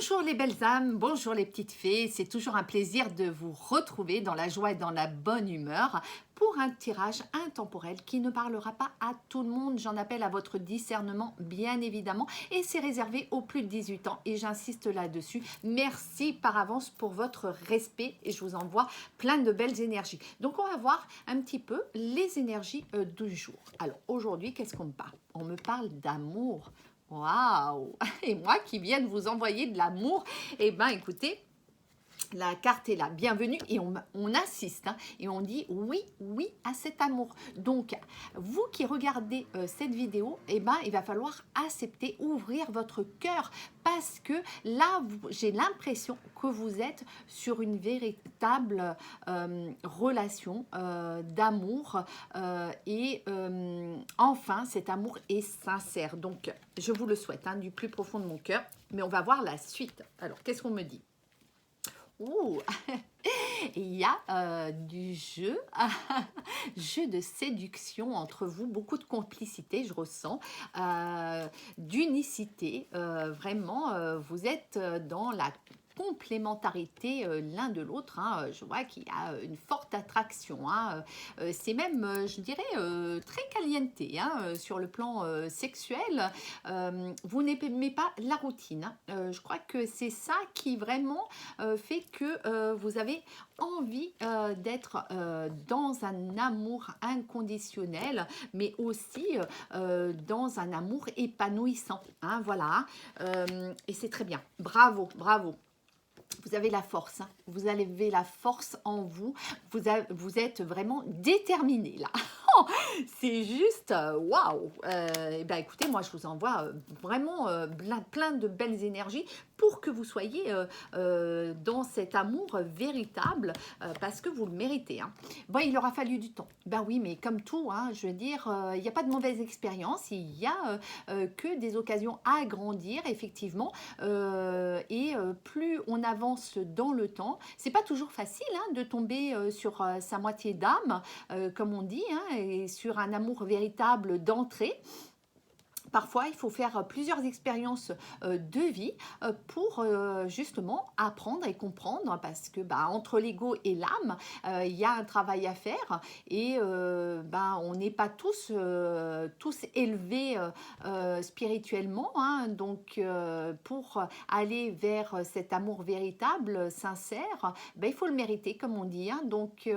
Bonjour les belles âmes, bonjour les petites fées, c'est toujours un plaisir de vous retrouver dans la joie et dans la bonne humeur pour un tirage intemporel qui ne parlera pas à tout le monde. J'en appelle à votre discernement bien évidemment et c'est réservé aux plus de 18 ans et j'insiste là-dessus. Merci par avance pour votre respect et je vous envoie plein de belles énergies. Donc on va voir un petit peu les énergies du jour. Alors aujourd'hui, qu'est-ce qu'on me parle? On me parle d'amour. Waouh! Et moi qui viens de vous envoyer de l'amour, eh bien écoutez, la carte est là, bienvenue, et on insiste, hein, et on dit oui, oui à cet amour. Donc, vous qui regardez cette vidéo, eh ben, il va falloir accepter, ouvrir votre cœur, parce que là, j'ai l'impression que vous êtes sur une véritable relation d'amour, et enfin, cet amour est sincère. Donc, je vous le souhaite, hein, du plus profond de mon cœur, mais on va voir la suite. Alors, qu'est-ce qu'on me dit? Ouh, il y a du jeu, jeu de séduction entre vous, beaucoup de complicité, je ressens, d'unicité, vraiment, vous êtes dans la complémentarité l'un de l'autre, hein. Je vois qu'il y a une forte attraction, hein. C'est même, je dirais, très caliente, hein, sur le plan sexuel. Vous n'aimez pas la routine, hein. Je crois que c'est ça qui vraiment fait que vous avez envie d'être dans un amour inconditionnel, mais aussi dans un amour épanouissant, hein, voilà, et c'est très bien, bravo, bravo. Vous avez la force, hein. Vous avez la force en vous, vous êtes vraiment déterminé là. C'est juste waouh. Et ben écoutez, moi je vous envoie vraiment plein de belles énergies pour que vous soyez dans cet amour véritable parce que vous le méritez, hein. Bon, il aura fallu du temps. Ben oui, mais comme tout, hein, je veux dire, il n'y a pas de mauvaise expérience, il y a que des occasions à grandir, effectivement. Et plus on avance dans le temps, c'est pas toujours facile, hein, de tomber sur sa moitié d'âme, comme on dit, hein, et sur un amour véritable d'entrée. Parfois, il faut faire plusieurs expériences de vie pour justement apprendre et comprendre parce que entre l'ego et l'âme, il y a un travail à faire et on n'est pas tous élevés spirituellement, hein. Donc, pour aller vers cet amour véritable, sincère, il faut le mériter, comme on dit, hein. Donc,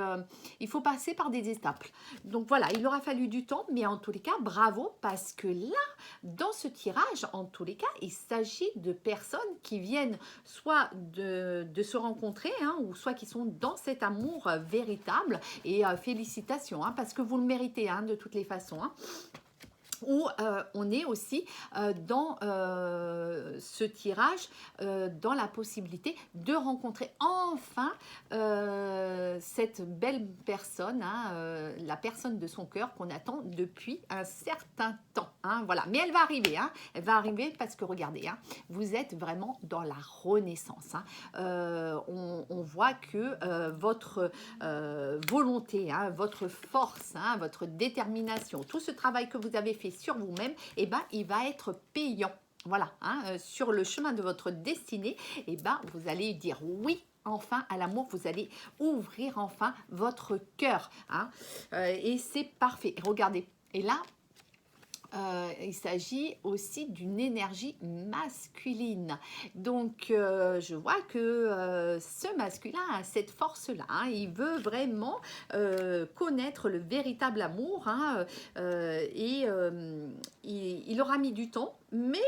il faut passer par des étapes. Donc, voilà, il aura fallu du temps, mais en tous les cas, bravo parce que là, dans ce tirage, en tous les cas, il s'agit de personnes qui viennent soit de se rencontrer, hein, ou soit qui sont dans cet amour véritable. Et félicitations, hein, parce que vous le méritez, hein, de toutes les façons, hein. Où on est aussi dans ce tirage, dans la possibilité de rencontrer enfin cette belle personne, hein, la personne de son cœur qu'on attend depuis un certain temps, hein, voilà. Mais elle va arriver, hein, elle va arriver parce que regardez, hein, vous êtes vraiment dans la renaissance, hein. On voit que votre volonté, hein, votre force, hein, votre détermination, tout ce travail que vous avez fait sur vous-même, eh ben, il va être payant. Voilà, hein, sur le chemin de votre destinée, eh ben, vous allez dire oui enfin à l'amour, vous allez ouvrir enfin votre cœur, hein, et c'est parfait. Regardez, et là, il s'agit aussi d'une énergie masculine. Donc, je vois que ce masculin a cette force-là, hein. Il veut vraiment connaître le véritable amour, hein, et il aura mis du temps, mais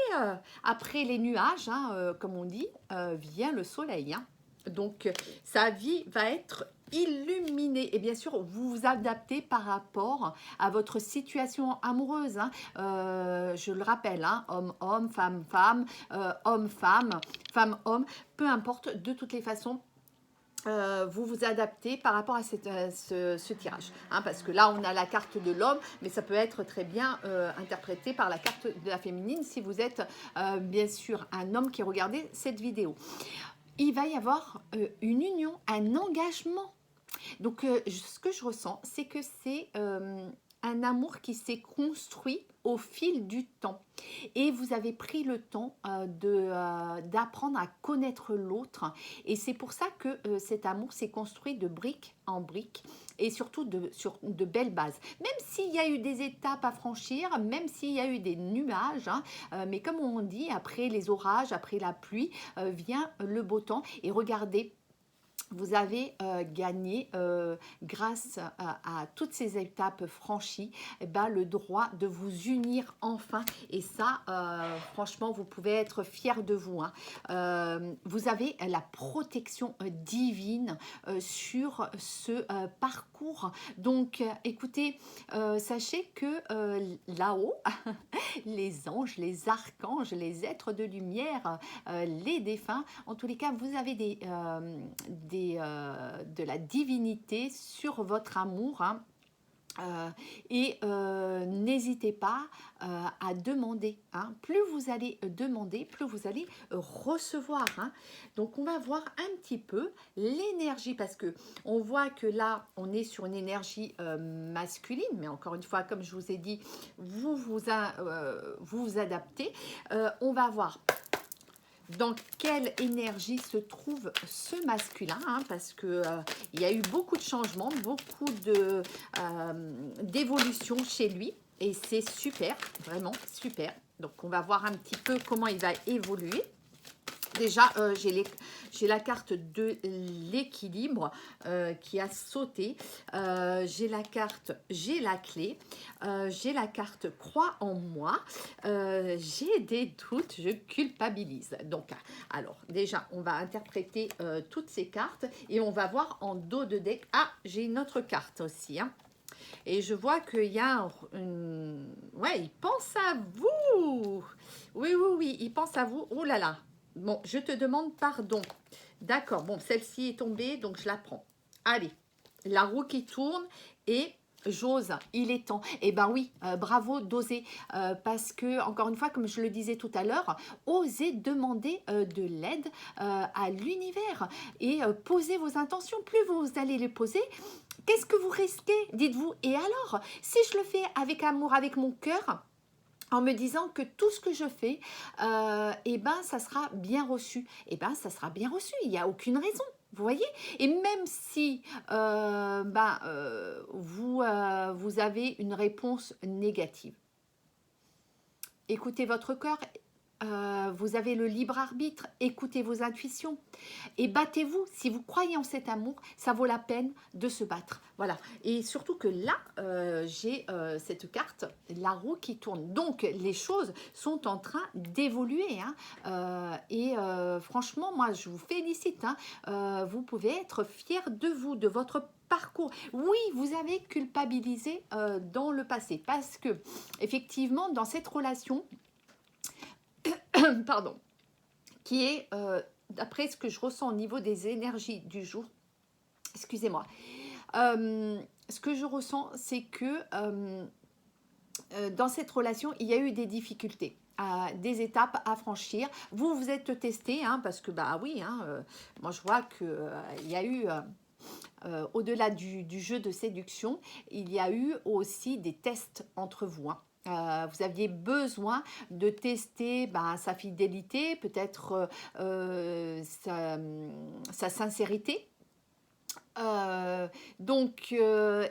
après les nuages, hein, comme on dit, vient le soleil, hein. Donc, sa vie va être illuminée. Et bien sûr, vous vous adaptez par rapport à votre situation amoureuse, hein. Je le rappelle, hein, homme-homme, femme-femme, homme-femme, femme-homme, peu importe, de toutes les façons, vous vous adaptez par rapport à ce tirage, hein, parce que là on a la carte de l'homme, mais ça peut être très bien interprété par la carte de la féminine si vous êtes bien sûr un homme qui regardez cette vidéo. Il va y avoir une union, un engagement. Donc, ce que je ressens, c'est que c'est un amour qui s'est construit au fil du temps. Et vous avez pris le temps d'apprendre à connaître l'autre. Et c'est pour ça que cet amour s'est construit de brique en brique et surtout sur de belles bases. Même s'il y a eu des étapes à franchir, même s'il y a eu des nuages, hein, mais comme on dit, après les orages, après la pluie, vient le beau temps. Et regardez, vous avez gagné, grâce à toutes ces étapes franchies, eh ben, le droit de vous unir enfin. Et ça, franchement, vous pouvez être fiers de vous, hein. Vous avez la protection divine sur ce parcours. Donc, écoutez, sachez que là-haut, les anges, les archanges, les êtres de lumière, les défunts, en tous les cas, vous avez de la divinité sur votre amour, hein. N'hésitez pas à demander, hein. Plus vous allez demander, plus vous allez recevoir, hein. Donc on va voir un petit peu l'énergie, parce que on voit que là on est sur une énergie masculine, mais encore une fois, comme je vous ai dit, vous adaptez. On va voir dans quelle énergie se trouve ce masculin, hein, parce que il y a eu beaucoup de changements, beaucoup d'évolution chez lui, et c'est super, vraiment super. Donc on va voir un petit peu comment il va évoluer. Déjà, j'ai la carte de l'équilibre qui a sauté. J'ai la carte, j'ai la clé. J'ai la carte crois en moi. J'ai des doutes, je culpabilise. Donc, alors, déjà, on va interpréter toutes ces cartes et on va voir en dos de deck. Ah, j'ai une autre carte aussi, hein. Et je vois qu'il y a ouais, il pense à vous. Oui, oui, oui, il pense à vous. Oh là là. Bon, je te demande pardon. D'accord, bon, celle-ci est tombée, donc je la prends. Allez, la roue qui tourne et j'ose, il est temps. Eh ben oui, bravo d'oser, parce que, encore une fois, comme je le disais tout à l'heure, osez demander de l'aide à l'univers et posez vos intentions. Plus vous allez les poser, qu'est-ce que vous risquez? Dites-vous, et alors, si je le fais avec amour, avec mon cœur, en me disant que tout ce que je fais, eh ben, ça sera bien reçu. Eh ben, ça sera bien reçu, il n'y a aucune raison. Vous voyez? Et même si vous avez une réponse négative, écoutez votre corps, vous avez le libre arbitre, écoutez vos intuitions et battez-vous. Si vous croyez en cet amour, ça vaut la peine de se battre. Voilà. Et surtout que là, j'ai cette carte, la roue qui tourne. Donc, les choses sont en train d'évoluer, hein. Franchement, moi, je vous félicite, hein. Vous pouvez être fiers de vous, de votre parcours. Oui, vous avez culpabilisé dans le passé parce que, effectivement, dans cette relation, pardon, qui est, d'après ce que je ressens au niveau des énergies du jour, excusez-moi, ce que je ressens, c'est que dans cette relation, il y a eu des difficultés, des étapes à franchir. Vous vous êtes testé, hein, parce que, bah oui, hein, moi je vois qu'il y a eu... au-delà du jeu de séduction, il y a eu aussi des tests entre vous, hein. Vous aviez besoin de tester sa fidélité, peut-être sa sincérité.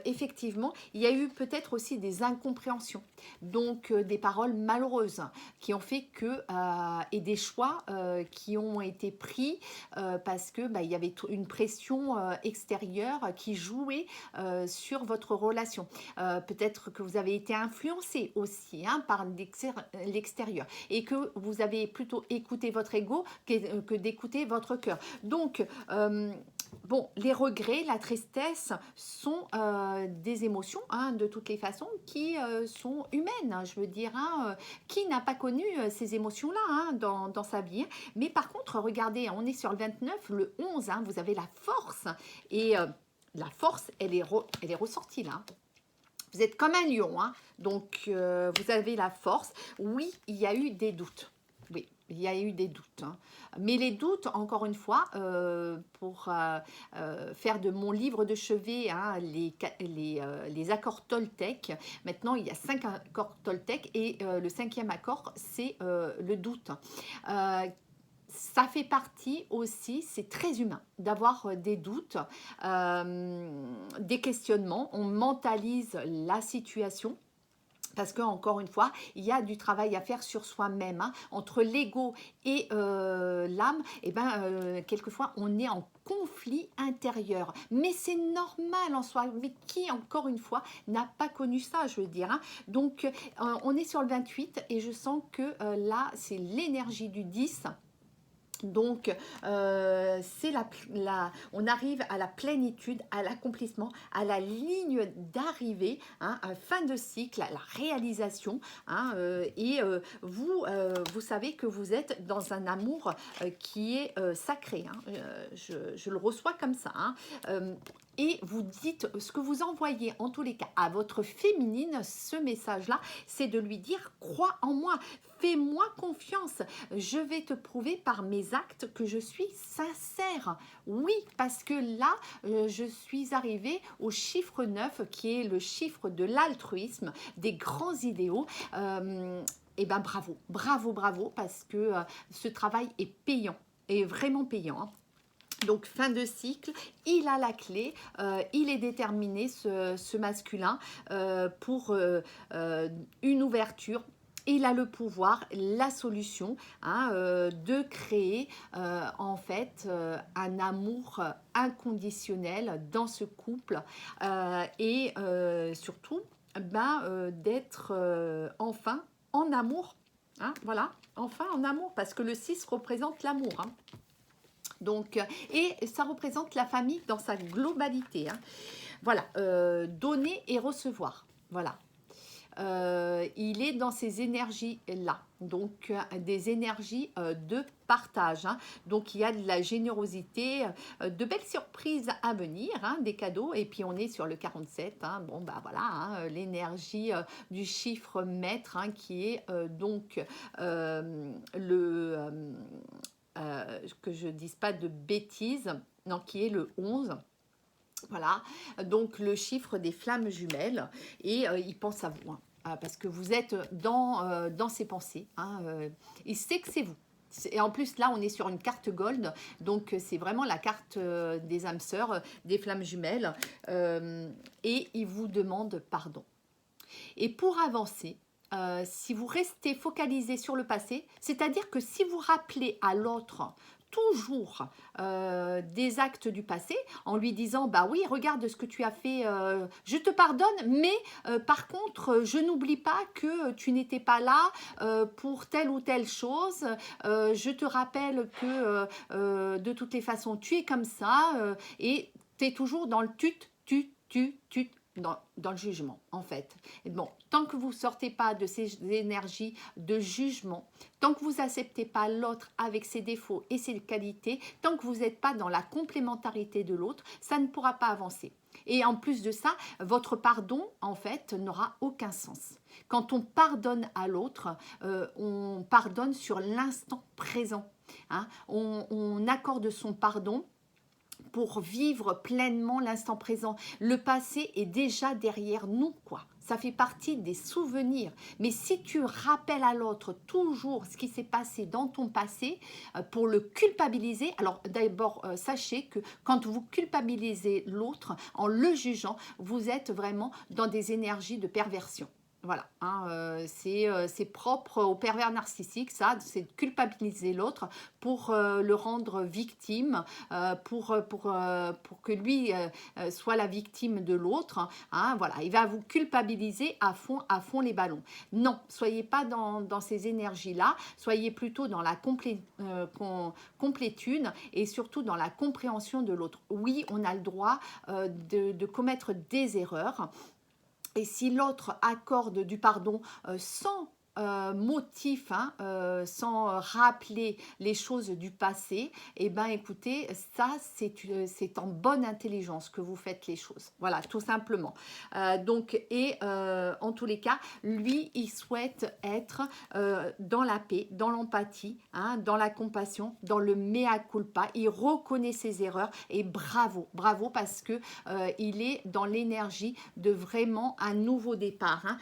Effectivement, il y a eu peut-être aussi des incompréhensions, donc des paroles malheureuses qui ont fait que, et des choix qui ont été pris parce que il y avait une pression extérieure qui jouait sur votre relation. Peut-être que vous avez été influencé aussi, hein, par l'extérieur et que vous avez plutôt écouté votre ego que d'écouter votre cœur. Donc, bon, les regrets, la tristesse sont des émotions, hein, de toutes les façons, qui sont humaines. Hein, je veux dire, hein, qui n'a pas connu ces émotions-là, hein, dans sa vie, hein. Mais par contre, regardez, on est sur le 29, le 11, hein, vous avez la force. Et la force, elle est ressortie là. Vous êtes comme un lion, hein, donc vous avez la force. Oui, il y a eu des doutes. Oui, Il y a eu des doutes, hein. Mais les doutes, encore une fois, pour faire de mon livre de chevet, hein, les accords Toltec. Maintenant, il y a 5 accords Toltec et le 5e accord, c'est le doute. Euh, Ça fait partie aussi, c'est très humain d'avoir des doutes, des questionnements. On mentalise la situation. Parce que encore une fois, il y a du travail à faire sur soi-même, hein. Entre l'ego et l'âme, et ben, quelquefois, on est en conflit intérieur. Mais c'est normal en soi. Mais qui, encore une fois, n'a pas connu ça, je veux dire, hein. Donc, on est sur le 28 et je sens que là, c'est l'énergie du 10. Donc, c'est on arrive à la plénitude, à l'accomplissement, à la ligne d'arrivée, hein, à fin de cycle, à la réalisation, hein, et vous savez que vous êtes dans un amour qui est sacré, hein. Je le reçois comme ça, hein. Et vous dites, ce que vous envoyez en tous les cas à votre féminine, ce message-là, c'est de lui dire, crois en moi, fais-moi confiance, je vais te prouver par mes actes que je suis sincère. Oui, parce que là, je suis arrivée au chiffre 9, qui est le chiffre de l'altruisme, des grands idéaux. Et ben bravo, bravo, bravo, parce que ce travail est payant, est vraiment payant, hein. Donc, fin de cycle, il a la clé, il est déterminé, ce masculin, pour une ouverture. Il a le pouvoir, la solution, hein, de créer en fait un amour inconditionnel dans ce couple et surtout d'être enfin en amour. Hein, voilà, enfin en amour, parce que le 6 représente l'amour, hein. Donc, et ça représente la famille dans sa globalité, hein. Voilà, donner et recevoir. Voilà. Il est dans ces énergies-là, donc des énergies de partage, hein. Donc il y a de la générosité, de belles surprises à venir, hein, des cadeaux, et puis on est sur le 47, hein. Bon bah voilà, hein, l'énergie du chiffre maître, hein, qui est donc que je ne dise pas de bêtises, non, qui est le 11. Voilà, donc le chiffre des flammes jumelles, et il pense à vous, hein, parce que vous êtes dans ses pensées, hein, il sait que c'est vous. Et en plus, là, on est sur une carte gold, donc c'est vraiment la carte des âmes sœurs, des flammes jumelles, et il vous demande pardon. Et pour avancer, si vous restez focalisé sur le passé, c'est-à-dire que si vous rappelez à l'autre toujours des actes du passé en lui disant bah oui, regarde ce que tu as fait, je te pardonne, mais par contre je n'oublie pas que tu n'étais pas là pour telle ou telle chose, je te rappelle que de toutes les façons tu es comme ça, et tu es toujours dans le tu dans le jugement, en fait. Et bon, tant que vous ne sortez pas de ces énergies de jugement, tant que vous n'acceptez pas l'autre avec ses défauts et ses qualités, tant que vous n'êtes pas dans la complémentarité de l'autre, ça ne pourra pas avancer. Et en plus de ça, votre pardon, en fait, n'aura aucun sens. Quand on pardonne à l'autre, on pardonne sur l'instant présent, hein. On accorde son pardon pour vivre pleinement l'instant présent. Le passé est déjà derrière nous, quoi. Ça fait partie des souvenirs. Mais si tu rappelles à l'autre toujours ce qui s'est passé dans ton passé pour le culpabiliser, alors d'abord, sachez que quand vous culpabilisez l'autre en le jugeant, vous êtes vraiment dans des énergies de perversion. Voilà, hein, c'est propre au pervers narcissique, ça, c'est de culpabiliser l'autre pour le rendre victime, pour que lui soit la victime de l'autre, hein, voilà, il va vous culpabiliser à fond les ballons. Non, soyez pas dans ces énergies-là, soyez plutôt dans la complétude et surtout dans la compréhension de l'autre. Oui, on a le droit de commettre des erreurs. Et si l'autre accorde du pardon sans motif, hein, sans rappeler les choses du passé, et ben écoutez, ça c'est en bonne intelligence que vous faites les choses. Voilà, tout simplement. En tous les cas, lui, il souhaite être dans la paix, dans l'empathie, hein, dans la compassion, dans le mea culpa. Il reconnaît ses erreurs et bravo, bravo parce que il est dans l'énergie de vraiment un nouveau départ, hein.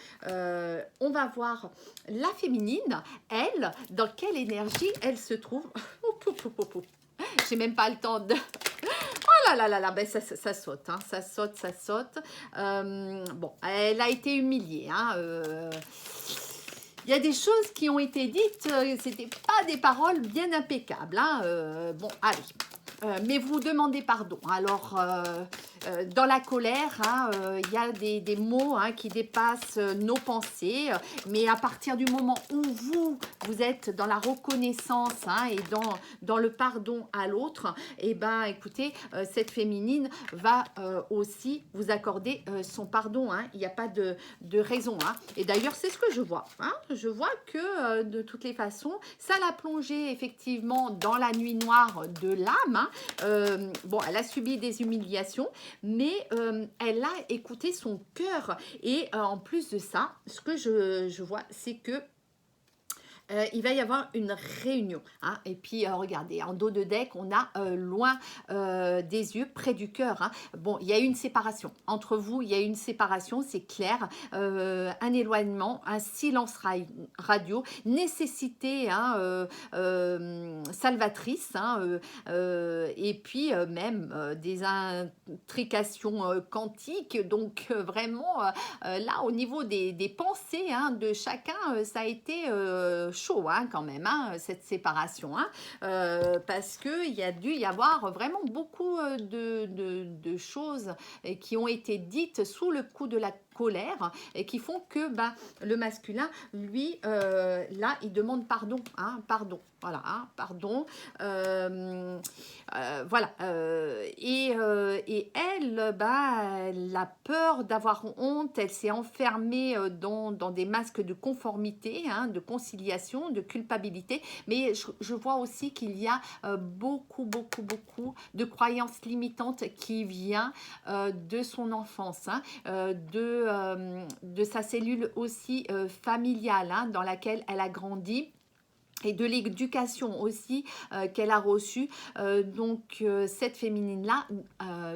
On va voir la féminine, elle, dans quelle énergie elle se trouve. J'ai même pas le temps de... Oh là là là là, ben ça saute, hein, ça saute, ça saute. Bon, elle a été humiliée, hein. Il y a des choses qui ont été dites, c'était pas des paroles bien impeccables, hein. Bon, allez. Mais vous demandez pardon. Alors, dans la colère, hein, il y a des mots, hein, qui dépassent nos pensées. Mais à partir du moment où vous êtes dans la reconnaissance, hein, et dans le pardon à l'autre, eh ben, écoutez, cette féminine va aussi vous accorder son pardon, hein. Il n'y a pas de raison, hein. Et d'ailleurs, c'est ce que je vois, hein. Je vois que de toutes les façons, ça l'a plongée effectivement dans la nuit noire de l'âme, hein. Bon, elle a subi des humiliations, mais elle a écouté son cœur. Et en plus de ça, ce que je vois, c'est que il va y avoir une réunion, hein. Et puis regardez, en dos de deck, on a loin des yeux, près du cœur, hein. Bon, il y a une séparation entre vous, il y a une séparation, c'est clair, un éloignement, un silence radio, nécessité, hein, salvatrice, hein, et puis même des intrications quantiques. Donc vraiment, là, au niveau des pensées, hein, de chacun, ça a été chaud, hein, quand même, hein, cette séparation, hein, parce qu'il y a dû y avoir vraiment beaucoup de choses qui ont été dites sous le coup de la colère et qui font que le masculin, lui, là, il demande pardon, hein, pardon. Voilà, hein, pardon. Voilà. Et elle, elle a peur d'avoir honte. Elle s'est enfermée dans des masques de conformité, hein, de conciliation, de culpabilité. Mais je vois aussi qu'il y a beaucoup de croyances limitantes qui viennent de son enfance, hein, de sa cellule aussi familiale, hein, dans laquelle elle a grandi, et de l'éducation aussi qu'elle a reçue. Cette féminine-là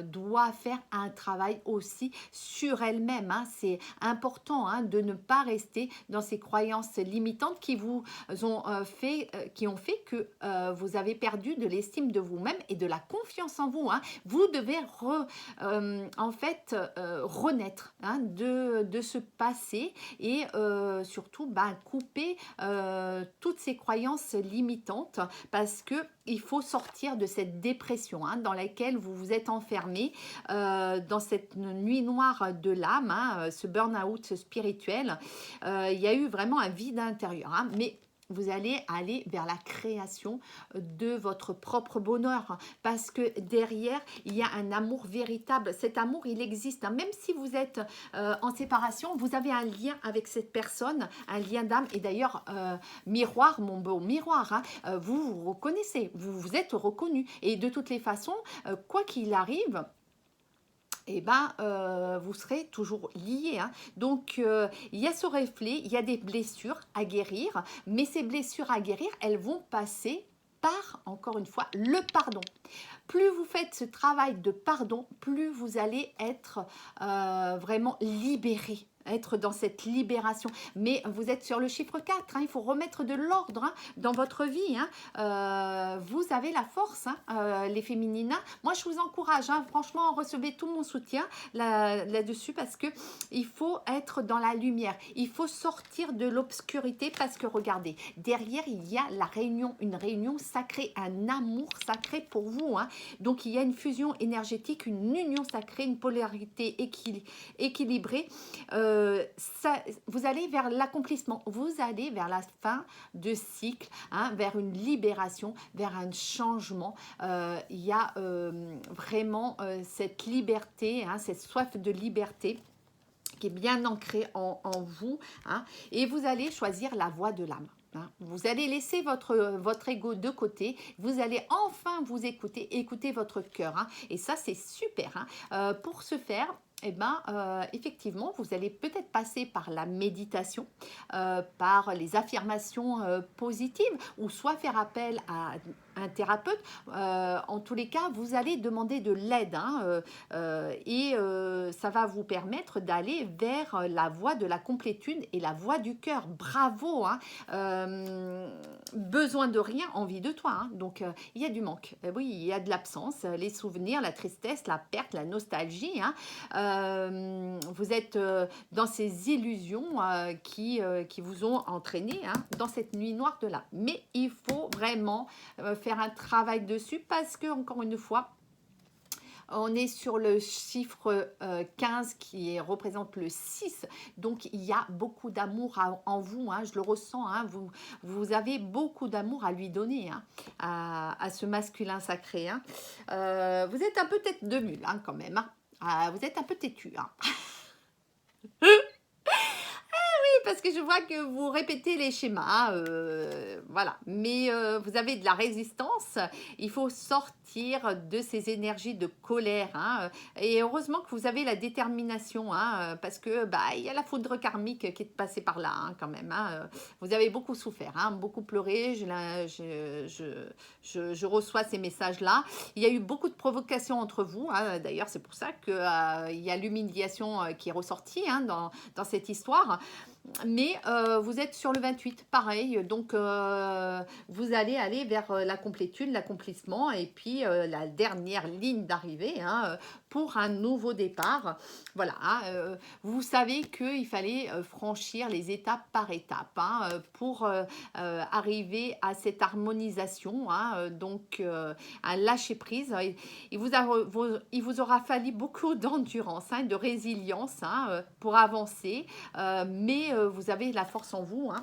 doit faire un travail aussi sur elle-même, hein. C'est important, hein, de ne pas rester dans ces croyances limitantes qui vous ont qui ont fait que vous avez perdu de l'estime de vous-même et de la confiance en vous, hein. Vous devez en fait renaître, hein, de ce passé et surtout couper toutes ces croyances limitantes, parce que il faut sortir de cette dépression, hein, dans laquelle vous vous êtes enfermé, dans cette nuit noire de l'âme, hein, ce burn-out spirituel. Il y a eu vraiment un vide intérieur, hein, mais vous allez aller vers la création de votre propre bonheur, parce que derrière, il y a un amour véritable. Cet amour, il existe, hein. Même si vous êtes en séparation, vous avez un lien avec cette personne, un lien d'âme. Et d'ailleurs, miroir, mon beau miroir, hein, vous vous reconnaissez, vous vous êtes reconnu. Et de toutes les façons, quoi qu'il arrive, vous serez toujours liés, hein. Donc, il y a ce reflet, il y a des blessures à guérir, mais ces blessures à guérir, elles vont passer par, encore une fois, le pardon. Plus vous faites ce travail de pardon, plus vous allez être vraiment libéré, être dans cette libération. Mais vous êtes sur le chiffre 4, hein, il faut remettre de l'ordre, hein, dans votre vie, hein. Vous avez la force, hein, les féminines. Moi, je vous encourage, hein, franchement, recevez tout mon soutien là-dessus, parce que il faut être dans la lumière. Il faut sortir de l'obscurité, parce que regardez, derrière, il y a la réunion, une réunion sacrée, un amour sacré pour vous, hein. Donc, il y a une fusion énergétique, une union sacrée, une polarité équilibrée. Vous allez vers l'accomplissement, vous allez vers la fin de cycle, hein, vers une libération, vers un changement. Il y a vraiment cette liberté, hein, cette soif de liberté qui est bien ancré en vous, hein, et vous allez choisir la voie de l'âme. Hein. Vous allez laisser votre ego de côté, vous allez enfin vous écouter votre cœur. Hein, et ça, c'est super. Hein. Pour ce faire, eh ben, effectivement, vous allez peut-être passer par la méditation, par les affirmations positives, ou soit faire appel à un thérapeute. En tous les cas, vous allez demander de l'aide, hein, et ça va vous permettre d'aller vers la voie de la complétude et la voie du cœur. Bravo, hein. Besoin de rien, envie de toi. Hein. Donc, il y a du manque. Oui, il y a de l'absence, les souvenirs, la tristesse, la perte, la nostalgie. Hein. Vous êtes dans ces illusions qui vous ont entraîné, hein, dans cette nuit noire de là. Mais il faut vraiment faire un travail dessus parce que, encore une fois, on est sur le chiffre 15 qui représente le 6. Donc, il y a beaucoup d'amour en vous. Hein, je le ressens. Hein, vous avez beaucoup d'amour à lui donner, hein, à ce masculin sacré. Hein. Vous êtes un peu tête de mule, hein, quand même. Hein. Vous êtes un peu têtu. Hein. Parce que je vois que vous répétez les schémas, voilà. Mais vous avez de la résistance. Il faut sortir de ces énergies de colère. Hein, et heureusement que vous avez la détermination, hein, parce que il y a la foudre karmique qui est passée par là, hein, quand même. Hein. Vous avez beaucoup souffert, hein, beaucoup pleuré. Je reçois ces messages-là. Il y a eu beaucoup de provocations entre vous. Hein, d'ailleurs, c'est pour ça qu'il y a l'humiliation qui est ressortie, hein, dans cette histoire. Mais vous êtes sur le 28, pareil, donc vous allez aller vers la complétude, l'accomplissement et puis la dernière ligne d'arrivée, hein, pour un nouveau départ. Voilà, hein, vous savez qu'il fallait franchir les étapes par étapes, hein, pour arriver à cette harmonisation, hein, donc un lâcher-prise. Il vous aura fallu beaucoup d'endurance, hein, de résilience, hein, pour avancer, mais vous avez la force en vous, hein,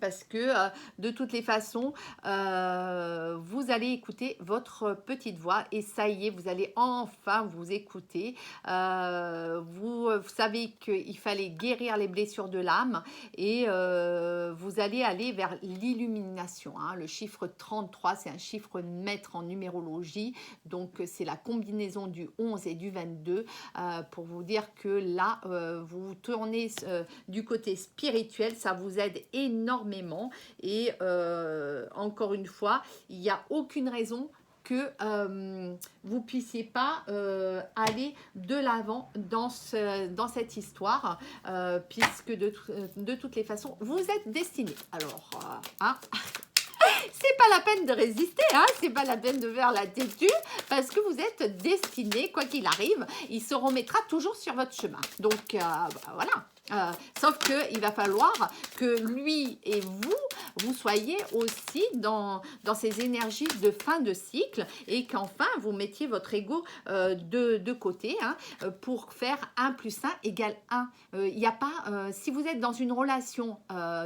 parce que de toutes les façons, vous allez écouter votre petite voix et ça y est, vous allez enfin vous écouter. Vous savez qu'il fallait guérir les blessures de l'âme et vous allez aller vers l'illumination. Hein. Le chiffre 33, c'est un chiffre maître en numérologie, donc c'est la combinaison du 11 et du 22 pour vous dire que là, vous tournez du côté spirituel, ça vous aide énormément. Et encore une fois, il n'y a aucune raison que vous puissiez pas aller de l'avant dans cette histoire, puisque de toutes les façons, vous êtes destiné. Alors, hein, c'est pas la peine de résister, hein, c'est pas la peine de faire la têtue, parce que vous êtes destiné, quoi qu'il arrive, il se remettra toujours sur votre chemin. Donc, voilà. Sauf qu'il va falloir que lui et vous soyez aussi dans ces énergies de fin de cycle et qu'enfin vous mettiez votre ego de côté, hein, pour faire 1 + 1 = 1. Il n'y a pas, si vous êtes dans une relation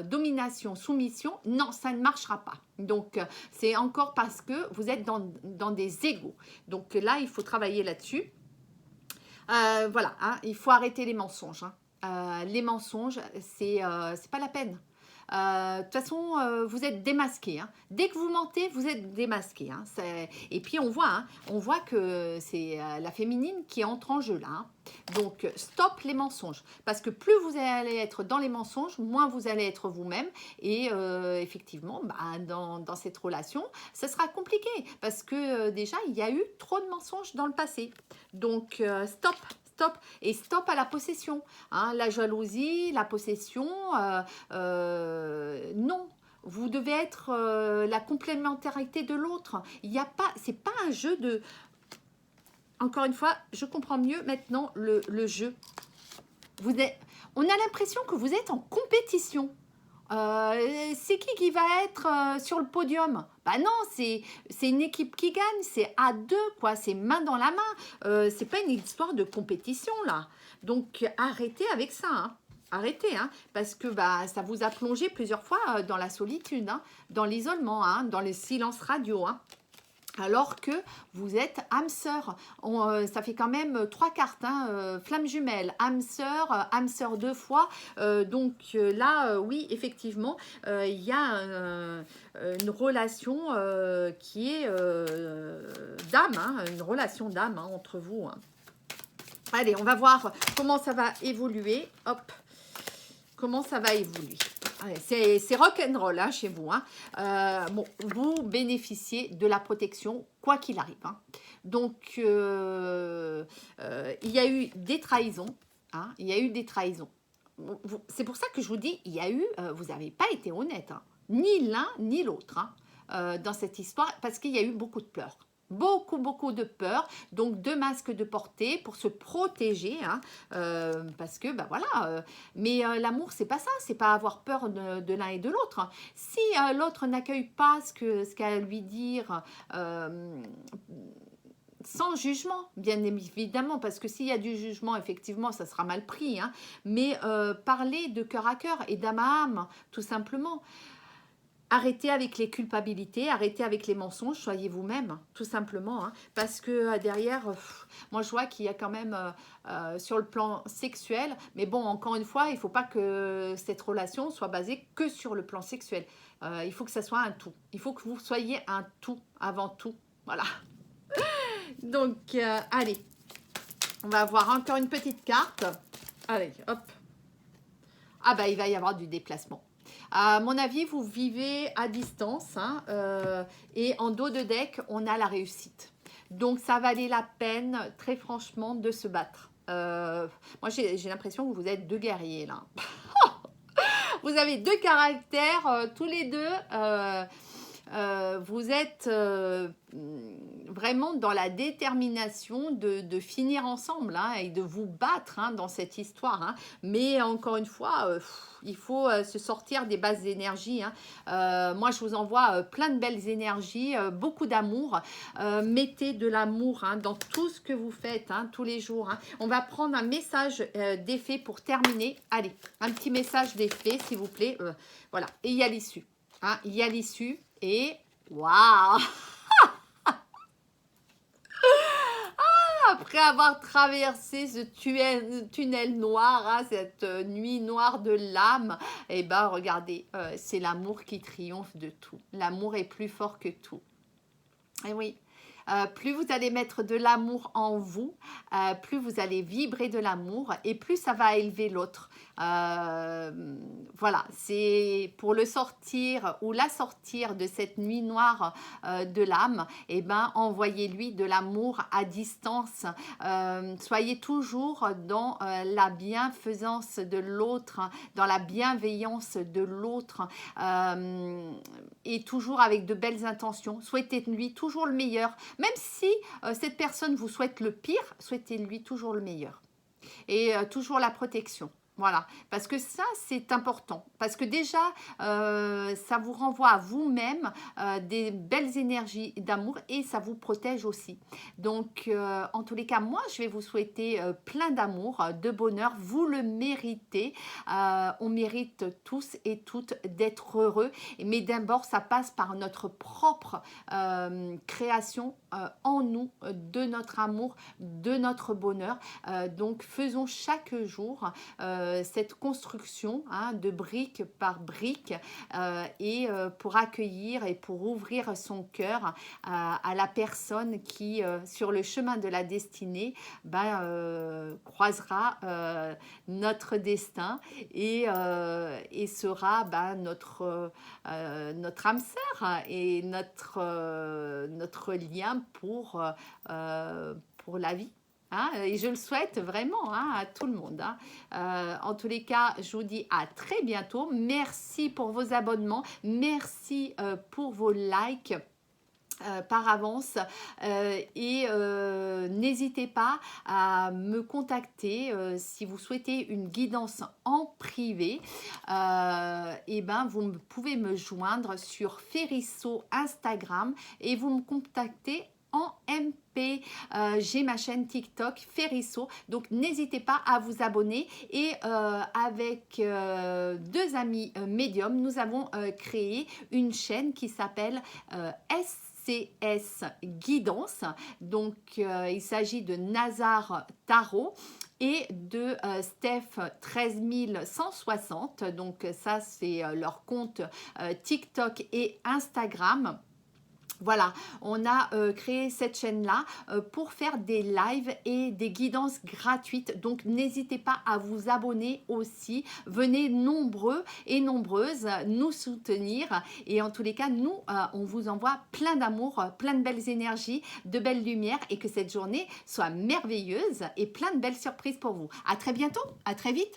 domination, soumission, non, ça ne marchera pas. Donc, c'est encore parce que vous êtes dans des égos. Donc là, il faut travailler là-dessus. Voilà, hein, il faut arrêter les mensonges. Hein. Les mensonges, c'est pas la peine. De toute façon, vous êtes démasqué. Hein. Dès que vous mentez, vous êtes démasqué. Hein. Et puis, on voit que c'est la féminine qui entre en jeu là. Hein. Donc, stop les mensonges. Parce que plus vous allez être dans les mensonges, moins vous allez être vous-même. Et effectivement, dans cette relation, ce sera compliqué. Parce que déjà, il y a eu trop de mensonges dans le passé. Donc, stop. Stop. Et stop à la possession. Hein, la jalousie, la possession, non. Vous devez être la complémentarité de l'autre. C'est pas un jeu de... Encore une fois, je comprends mieux maintenant le jeu. On a l'impression que vous êtes en compétition. C'est qui va être sur le podium? Bah non, c'est une équipe qui gagne, c'est à deux, quoi, c'est main dans la main. C'est pas une histoire de compétition, là. Donc, arrêtez avec ça, hein. Arrêtez, hein, parce que ça vous a plongé plusieurs fois dans la solitude, hein, dans l'isolement, hein, dans le silence radio. Hein. alors que vous êtes âme sœur. Ça fait quand même 3 cartes, hein, flamme jumelle, âme sœur 2 fois. Là, oui, effectivement, il y a une relation qui est d'âme, hein, une relation d'âme, hein, entre vous, hein. Allez, on va voir comment ça va évoluer. Hop, comment ça va évoluer. C'est rock'n'roll, hein, chez vous, hein. Bon, vous bénéficiez de la protection quoi qu'il arrive, hein. Donc, il y a eu des trahisons, hein, il y a eu des trahisons. C'est pour ça que je vous dis, il y a eu, vous n'avez pas été honnête, hein, ni l'un ni l'autre, hein, dans cette histoire, parce qu'il y a eu beaucoup de pleurs. Beaucoup de peur, donc 2 masques de portée pour se protéger, hein, parce que, bah voilà, mais l'amour, c'est pas ça, c'est pas avoir peur de l'un et de l'autre, hein. Si l'autre n'accueille pas ce qu'a à lui dire, sans jugement, bien évidemment, parce que s'il y a du jugement, effectivement, ça sera mal pris, hein, mais parler de cœur à cœur et d'âme à âme, tout simplement. Arrêtez avec les culpabilités, arrêtez avec les mensonges, soyez vous-même, tout simplement, hein, parce que derrière, moi je vois qu'il y a quand même sur le plan sexuel, mais bon, encore une fois, il ne faut pas que cette relation soit basée que sur le plan sexuel. Il faut que ça soit un tout. Il faut que vous soyez un tout avant tout. Voilà. Donc, allez, on va voir encore une petite carte. Allez, hop. Ah bah, il va y avoir du déplacement. À mon avis, vous vivez à distance, hein, et en dos de deck, on a la réussite. Donc, ça valait la peine, très franchement, de se battre. Moi, j'ai l'impression que vous êtes 2 guerriers, là. Vous avez 2 caractères, tous les deux. Vous êtes vraiment dans la détermination de finir ensemble, hein, et de vous battre, hein, dans cette histoire, hein. Mais encore une fois, il faut se sortir des bases d'énergie, hein. Moi, je vous envoie plein de belles énergies, beaucoup d'amour. Mettez de l'amour, hein, dans tout ce que vous faites, hein, tous les jours, hein. On va prendre un message d'effet pour terminer. Allez, un petit message d'effet, s'il vous plaît. Voilà, et il y a l'issue. Hein, il y a l'issue et waouh! Après avoir traversé ce tunnel noir, hein, cette nuit noire de l'âme, et ben regardez, c'est l'amour qui triomphe de tout. L'amour est plus fort que tout. Et oui. Plus vous allez mettre de l'amour en vous, plus vous allez vibrer de l'amour et plus ça va élever l'autre. Voilà, c'est pour le sortir ou la sortir de cette nuit noire de l'âme, et ben envoyez-lui de l'amour à distance. Soyez toujours dans la bienfaisance de l'autre, dans la bienveillance de l'autre, et toujours avec de belles intentions. Souhaitez-lui toujours le meilleur. Même si cette personne vous souhaite le pire, souhaitez-lui toujours le meilleur. Et toujours la protection. Voilà, parce que ça, c'est important. Parce que déjà, ça vous renvoie à vous-même des belles énergies d'amour et ça vous protège aussi. Donc, en tous les cas, moi, je vais vous souhaiter plein d'amour, de bonheur. Vous le méritez. On mérite tous et toutes d'être heureux. Mais d'abord, ça passe par notre propre création en nous, de notre amour, de notre bonheur. Donc, faisons chaque jour cette construction, hein, de brique par brique, et pour accueillir et pour ouvrir son cœur à la personne qui, sur le chemin de la destinée, croisera notre destin et sera notre âme sœur et notre lien pour la vie. Hein, et je le souhaite vraiment, hein, à tout le monde, hein. En tous les cas, je vous dis à très bientôt. Merci pour vos abonnements. Merci pour vos likes. Par avance, et n'hésitez pas à me contacter si vous souhaitez une guidance en privé. Et ben vous pouvez me joindre sur Ferisso Instagram et vous me contactez en MP. J'ai ma chaîne TikTok Ferisso, donc n'hésitez pas à vous abonner. Et avec deux amis médiums, nous avons créé une chaîne qui s'appelle SCS Guidance. Donc il s'agit de Nazar Tarot et de Steph 13160. Donc ça c'est leur compte TikTok et Instagram. Voilà, on a créé cette chaîne-là pour faire des lives et des guidances gratuites. Donc, n'hésitez pas à vous abonner aussi. Venez nombreux et nombreuses nous soutenir. Et en tous les cas, nous, on vous envoie plein d'amour, plein de belles énergies, de belles lumières et que cette journée soit merveilleuse et plein de belles surprises pour vous. À très bientôt, à très vite.